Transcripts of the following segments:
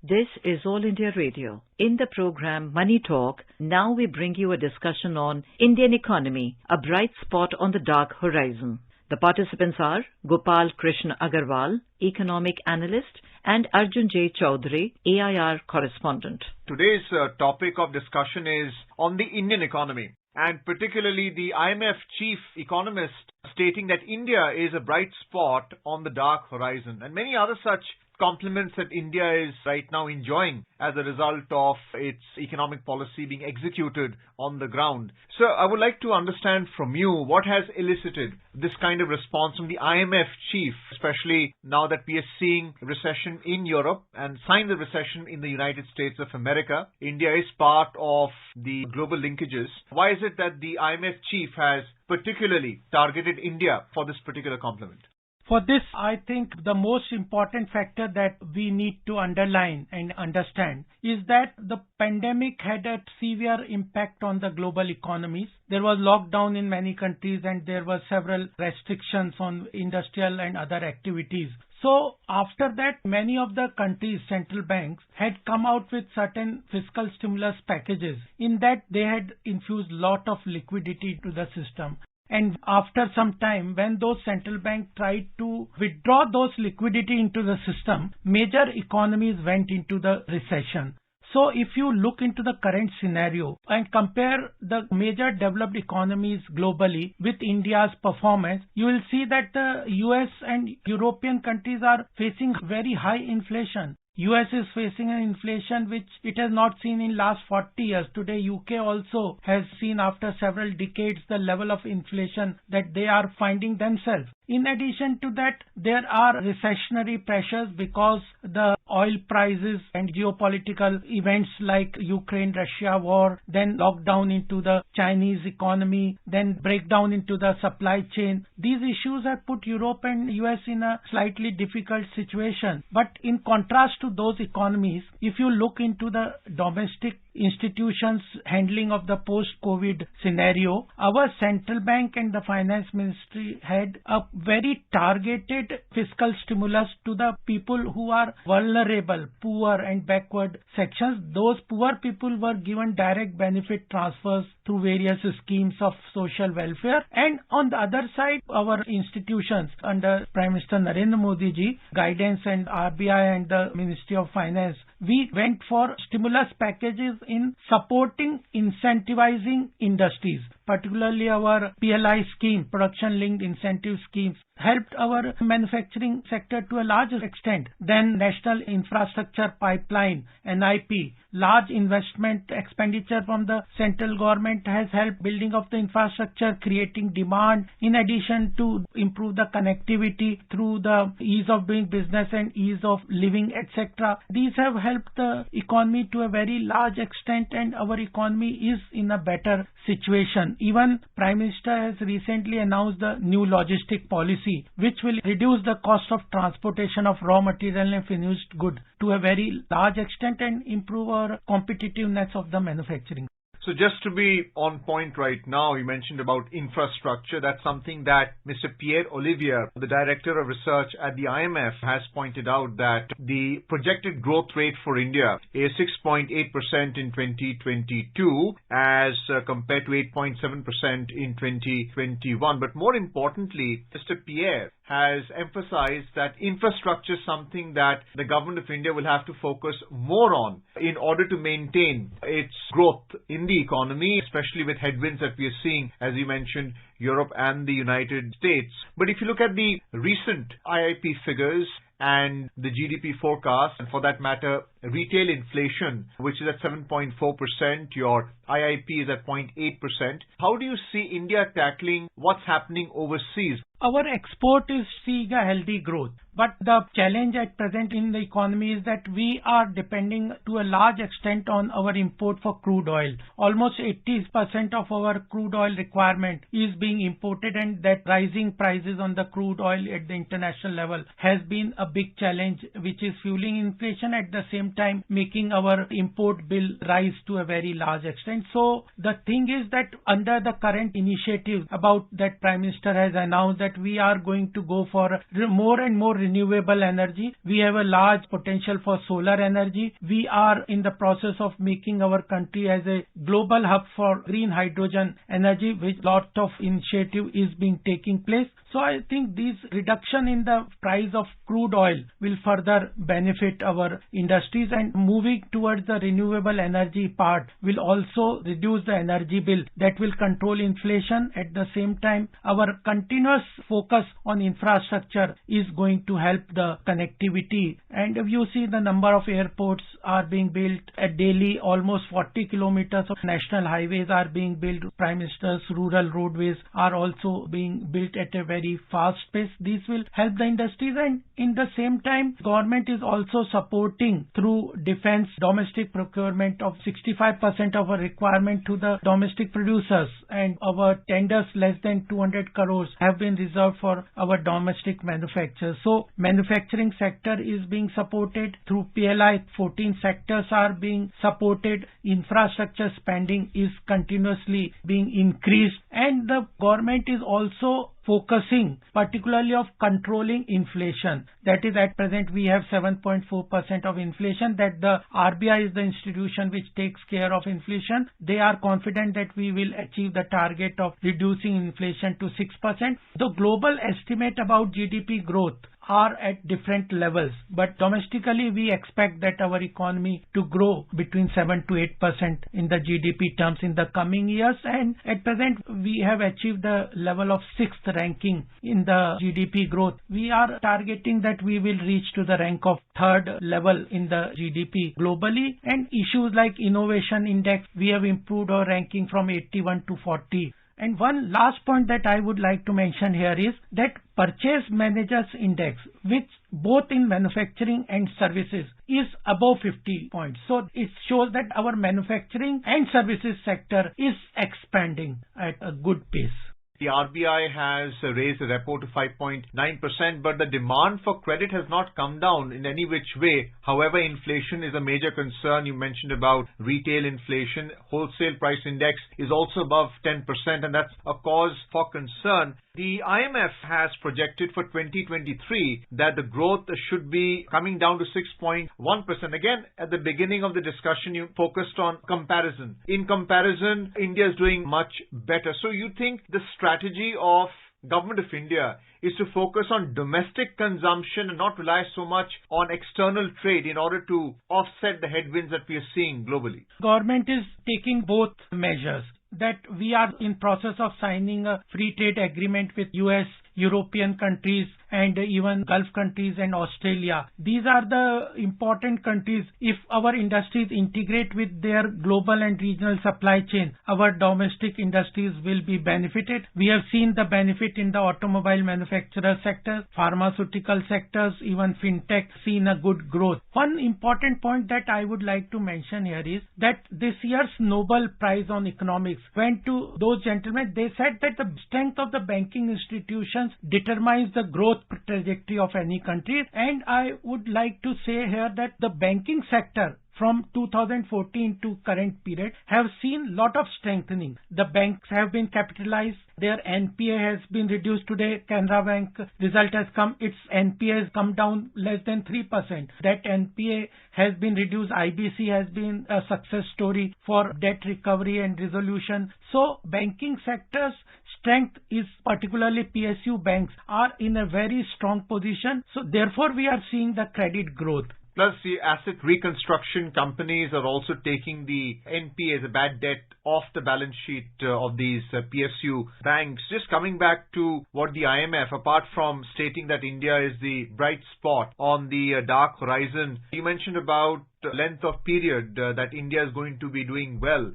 This is All India Radio. In the program Money Talk, now we bring you a discussion on Indian economy, a bright spot on the dark horizon. The participants are GOPAL KRISHNA Agarwal, Economic Analyst, and ARJUN Chaudhary, AIR Correspondent. Today's topic of discussion is on the Indian economy, and particularly the IMF chief economist stating that India is a bright spot on the dark horizon, and many other such compliments that India is right now enjoying as a result of its economic policy being executed on the ground. So I would like to understand from you what has elicited this kind of response from the IMF chief, especially now that we are seeing recession in Europe and signs of recession in the United States of America. India is part of the global linkages. Why is it that the IMF chief has particularly targeted India for this particular compliment? For this, I think the most important factor that we need to underline and understand is that the pandemic had a severe impact on the global economies. There was lockdown in many countries and there were several restrictions on industrial and other activities. So after that, many of the countries' central banks had come out with certain fiscal stimulus packages. In that, they had infused lot of liquidity to the system. And after some time, when those central banks tried to withdraw those liquidity into the system, major economies went into the recession. So if you look into the current scenario and compare the major developed economies globally with India's performance, you will see that the US and European countries are facing very high inflation. US is facing an inflation which it has not seen in last 40 years. Today UK also has seen after several decades the level of inflation that they are finding themselves. In addition to that, there are recessionary pressures because the oil prices and geopolitical events like Ukraine-Russia war, then lockdown into the Chinese economy, then breakdown into the supply chain. These issues have put Europe and US in a slightly difficult situation. But in contrast to those economies, if you look into the domestic institutions handling of the post-COVID scenario, our central bank and the finance ministry had a very targeted fiscal stimulus to the people who are vulnerable, poor and backward sections. Those poor people were given direct benefit transfers through various schemes of social welfare. And on the other side, our institutions under Prime Minister Narendra Modi ji, guidance and RBI and the Ministry of Finance, we went for stimulus packages in supporting, incentivizing industries. Particularly our PLI scheme, production linked incentive schemes, helped our manufacturing sector to a larger extent. Then National Infrastructure Pipeline, NIP, large investment expenditure from the central government has helped building of the infrastructure, creating demand, in addition to improve the connectivity through the ease of doing business and ease of living, etc. These have helped the economy to a very large extent, and our economy is in a better situation. Even Prime Minister has recently announced the new logistic policy, which will reduce the cost of transportation of raw material and finished good to a very large extent and improve our competitiveness of the manufacturing. So just to be on point right now, you mentioned about infrastructure. That's something that Mr. Pierre Olivier, the Director of Research at the IMF, has pointed out that the projected growth rate for India is 6.8% in 2022 as compared to 8.7% in 2021. But more importantly, Mr. Pierre has emphasized that infrastructure is something that the government of India will have to focus more on in order to maintain its growth in the economy, especially with headwinds that we are seeing, as you mentioned, Europe and the United States. But if you look at the recent IIP figures and the GDP forecast, and for that matter, retail inflation, which is at 7.4%, your IIP is at 0.8%. How do you see India tackling what's happening overseas? Our export is seeing a healthy growth. But the challenge at present in the economy is that we are depending to a large extent on our import for crude oil. Almost 80% of our crude oil requirement is being imported, and that rising prices on the crude oil at the international level has been a big challenge, which is fueling inflation, at the same time making our import bill rise to a very large extent. So the thing is that under the current initiative about that Prime Minister has announced that we are going to go for more and more renewable energy. We have a large potential for solar energy. We are in the process of making our country as a global hub for green hydrogen energy, which lot of initiative is being taking place. So I think this reduction in the price of crude oil will further benefit our industries, and moving towards the renewable energy part will also reduce the energy bill. That will control inflation. At the same time, our continuous focus on infrastructure is going to help the connectivity. And if you see, the number of airports are being built daily, almost 40 kilometers of national highways are being built. Prime Minister's rural roadways are also being built at a very fast pace. This will help the industries, and in the same time, government is also supporting through defense domestic procurement of 65% of our requirement to the domestic producers, and our tenders less than 200 crores have been reserved for our domestic manufacturers. So manufacturing sector is being supported through PLI. 14 sectors are being supported. Infrastructure spending is continuously being increased, and the government is also focusing particularly of controlling inflation. That is, at present we have 7.4% of inflation. That the RBI is the institution which takes care of inflation. They are confident that we will achieve the target of reducing inflation to 6%. The global estimate about GDP growth are at different levels, but domestically we expect that our economy to grow between 7 to 8% in the GDP terms in the coming years, and at present we have achieved the level of 6th ranking in the GDP growth. We are targeting that we will reach to the rank of 3rd level in the GDP globally, and issues like innovation index, we have improved our ranking from 81 to 40. And one last point that I would like to mention here is that Purchase Managers Index, which both in manufacturing and services is above 50 points. So it shows that our manufacturing and services sector is expanding at a good pace. The RBI has raised the repo to 5.9%, but the demand for credit has not come down in any which way. However, inflation is a major concern. You mentioned about retail inflation. Wholesale price index is also above 10%, and that's a cause for concern. The IMF has projected for 2023 that the growth should be coming down to 6.1%. Again, at the beginning of the discussion, you focused on comparison. In comparison, India is doing much better. So you think the strategy of Government of India is to focus on domestic consumption and not rely so much on external trade in order to offset the headwinds that we are seeing globally? Government is taking both measures. That we are in process of signing a free trade agreement with US, European countries, and even Gulf countries and Australia. These are the important countries. If our industries integrate with their global and regional supply chain, our domestic industries will be benefited. We have seen the benefit in the automobile manufacturer sector, pharmaceutical sectors, even fintech seen a good growth. One important point that I would like to mention here is that this year's Nobel Prize on Economics went to those gentlemen. They said that the strength of the banking institutions determines the growth trajectory of any country, and I would like to say here that the banking sector from 2014 to current period have seen lot of strengthening. The banks have been capitalized. Their NPA has been reduced. Today, Canara Bank result has come. Its NPA has come down less than 3%. That NPA has been reduced. IBC has been a success story for debt recovery and resolution. So, banking sector's strength is particularly PSU banks are in a very strong position. So, therefore, we are seeing the credit growth. Plus, the asset reconstruction companies are also taking the NPA, the bad debt, off the balance sheet of these PSU banks. Just coming back to what the IMF, apart from stating that India is the bright spot on the dark horizon, you mentioned about length of period that India is going to be doing well.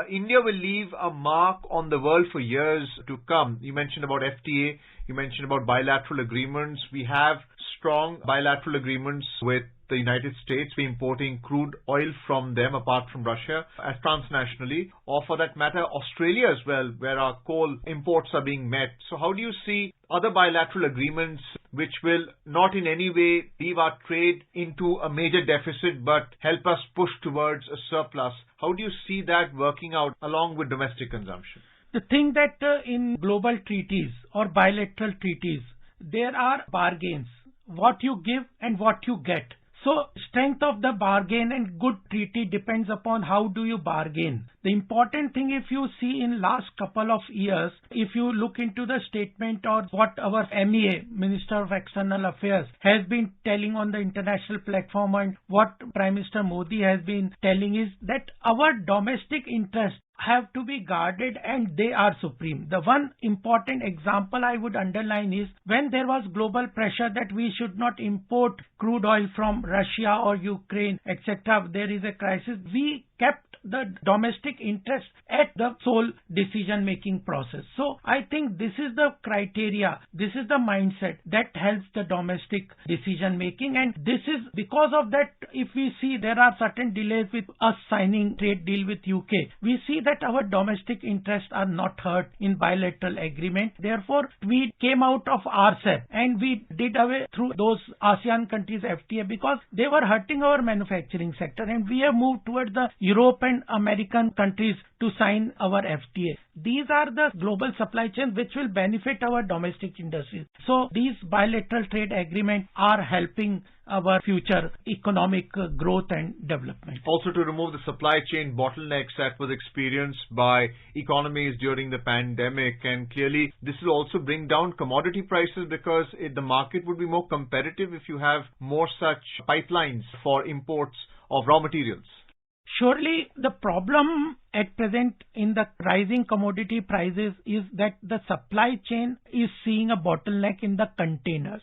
India will leave a mark on the world for years to come. You mentioned about FTA, you mentioned about bilateral agreements. We have strong bilateral agreements with the United States. We're importing crude oil from them apart from Russia as transnationally, or for that matter Australia as well, where our coal imports are being met. So how do you see other bilateral agreements which will not in any way leave our trade into a major deficit but help us push towards a surplus? How do you see that working out along with domestic consumption? The thing that in global treaties or bilateral treaties, there are bargains what you give and what you get. So strength of the bargain and good treaty depends upon how do you bargain. The important thing, if you see in last couple of years, if you look into the statement or what our MEA, Minister of External Affairs, has been telling on the international platform and what Prime Minister Modi has been telling is that our domestic interests have to be guarded and they are supreme. The one important example I would underline is when there was global pressure that we should not import crude oil from Russia or Ukraine, etc. There is a crisis. We kept the domestic interest at the sole decision-making process. So I think this is the criteria, this is the mindset that helps the domestic decision-making, and this is because of that. If we see there are certain delays with us signing trade deal with UK, we see that our domestic interests are not hurt in bilateral agreement. Therefore, we came out of RCEP and we did away through those ASEAN countries FTA because they were hurting our manufacturing sector, and we have moved towards the Europe and American countries to sign our FTA. These are the global supply chains which will benefit our domestic industries. So these bilateral trade agreements are helping our future economic growth and development. Also to remove the supply chain bottlenecks that was experienced by economies during the pandemic, and clearly this will also bring down commodity prices because the market would be more competitive if you have more such pipelines for imports of raw materials. Surely the problem at present in the rising commodity prices is that the supply chain is seeing a bottleneck in the containers.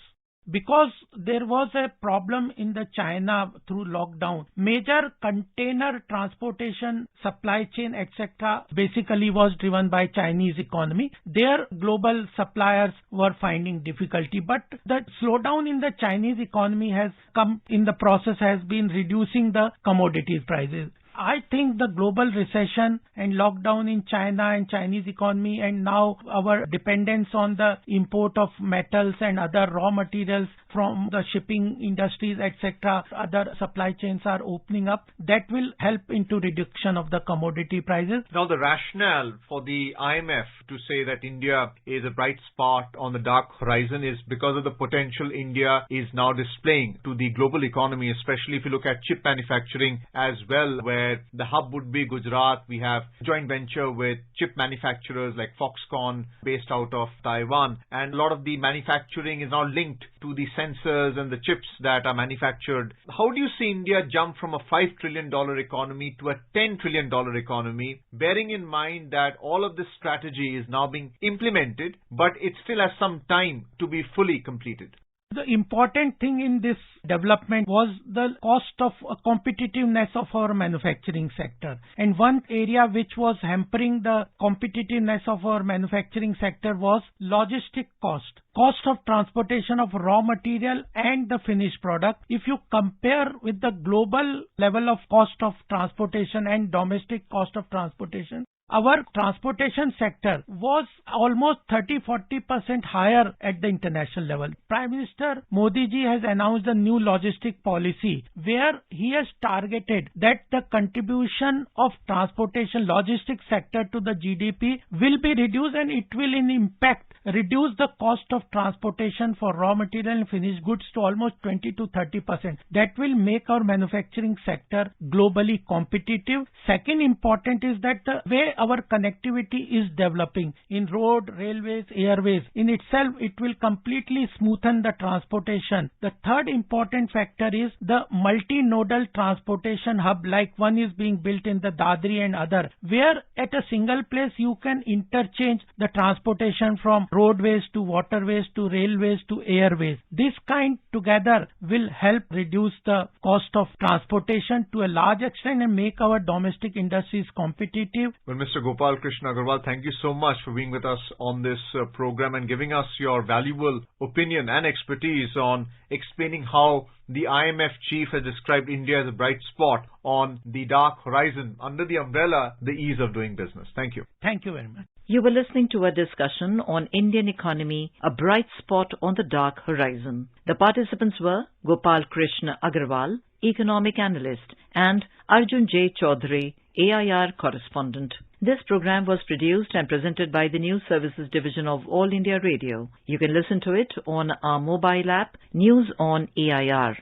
Because there was a problem in the China through lockdown, major container transportation, supply chain, etc. basically was driven by Chinese economy. Their global suppliers were finding difficulty, but the slowdown in the Chinese economy has come in the process, has been reducing the commodity prices. I think the global recession and lockdown in China and Chinese economy, and now our dependence on the import of metals and other raw materials from the shipping industries, etc., other supply chains are opening up. That will help into reduction of the commodity prices. Now, the rationale for the IMF to say that India is a bright spot on the dark horizon is because of the potential India is now displaying to the global economy, especially if you look at chip manufacturing as well, where the hub would be Gujarat. We have joint venture with chip manufacturers like Foxconn based out of Taiwan, and a lot of the manufacturing is now linked to the sensors and the chips that are manufactured. How do you see India jump from a $5 trillion economy to a $10 trillion economy, bearing in mind that all of this strategy is now being implemented, but it still has some time to be fully completed? The important thing in this development was the cost of competitiveness of our manufacturing sector. And one area which was hampering the competitiveness of our manufacturing sector was logistic cost. Cost of transportation of raw material and the finished product. If you compare with the global level of cost of transportation and domestic cost of transportation, our transportation sector was almost 30-40% higher at the international level. Prime Minister Modi ji has announced a new logistic policy where he has targeted that the contribution of transportation logistics sector to the GDP will be reduced, and it will in impact reduce the cost of transportation for raw material and finished goods to almost 20-30%. That will make our manufacturing sector globally competitive. Second important is that the way our connectivity is developing in road, railways, airways, in itself it will completely smoothen the transportation. The third important factor is the multinodal transportation hub, like one is being built in the Dadri and other, where at a single place you can interchange the transportation from roadways to waterways to railways to airways. This kind together will help reduce the cost of transportation to a large extent and make our domestic industries competitive. Well, Mr. Gopal Krishna Agarwal, thank you so much for being with us on this program and giving us your valuable opinion and expertise on explaining how the IMF chief has described India as a bright spot on the dark horizon under the umbrella, the ease of doing business. Thank you. Thank you very much. You were listening to a discussion on Indian economy, a bright spot on the dark horizon. The participants were Gopal Krishna Agarwal, economic analyst, and Arjun J. Chaudhary, AIR correspondent. This program was produced and presented by the News Services Division of All India Radio. You can listen to it on our mobile app, News on AIR.